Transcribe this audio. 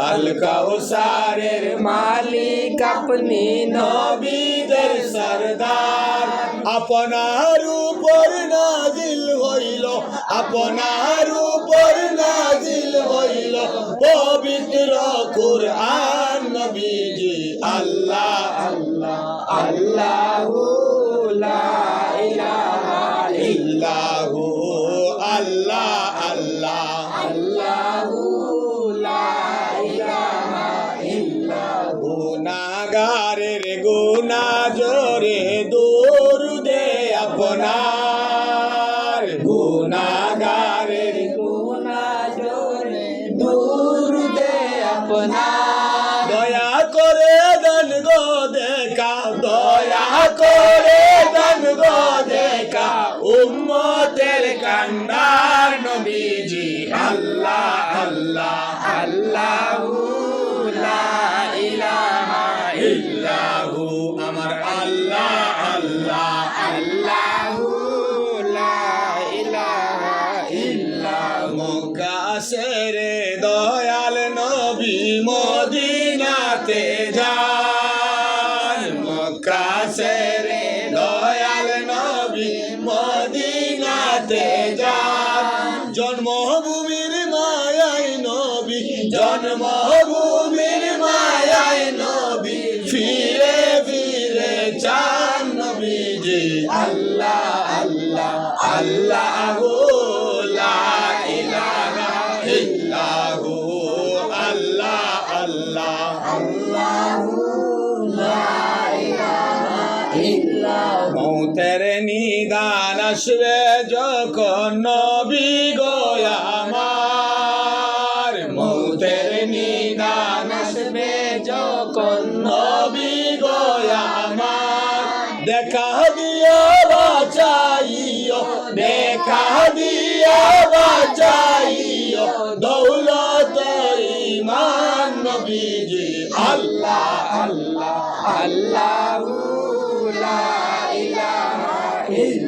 আল কাউসারের মালিক আপনি নবীদের সরদার আপনার উপর নাজিল হইল আপনার উপর নাজিল হইল পবিত্র কুরআন নবীজি আল্লাহ আল্লাহ আল্লাহু লা ইলাহা ইল্লাহু আল্লাহ আল্লাহ আল্লাহু লা ইলাহা ইল্লাহু গুনাহগারের গুনাহ জোরে দরুদে আপনার গুনাহগারের গুনাহ জোরে দরুদে আপনার দয়া করে দেন গো দেখা দয়া করে দেন গো দেখা উম্মতের কান্ডার নবীজি আল্লাহ আল্লাহ আল্লাহু লা ইলাহা ইল্লাহু আমার আল্লাহ আল্লাহ আল্লাহু লা ইলাহা ইল্লাহু মক্কাসেরে দয়াল নবী মদিনাতে যান মক্কাসেরে দয়াল নবী মদিনাতে যান জন্মভূমির মায়ায় নবী জন্মভূমির মায়ায় নবী ফিরে ফিরে চান নবীজি আল্লাহ আল্লাহ আল্লাহু লা ইলাহা ইল্লাহু আল্লাহ আল্লাহ আল্লাহু লা ইলাহা ইল্লাহু মৌতের নিদান আসবে যখন নবী গো আমার মৌতের নিদান আসবে যখন নবী গো আমার দেখা দিয়া বাঁচাইও দেখা দিয়া বাঁচাইও দৌলত ঈমান নবীজি আল্লাহ আল্লাহ আল্লাহু লা ইলাহা ইল্লাল্লাহ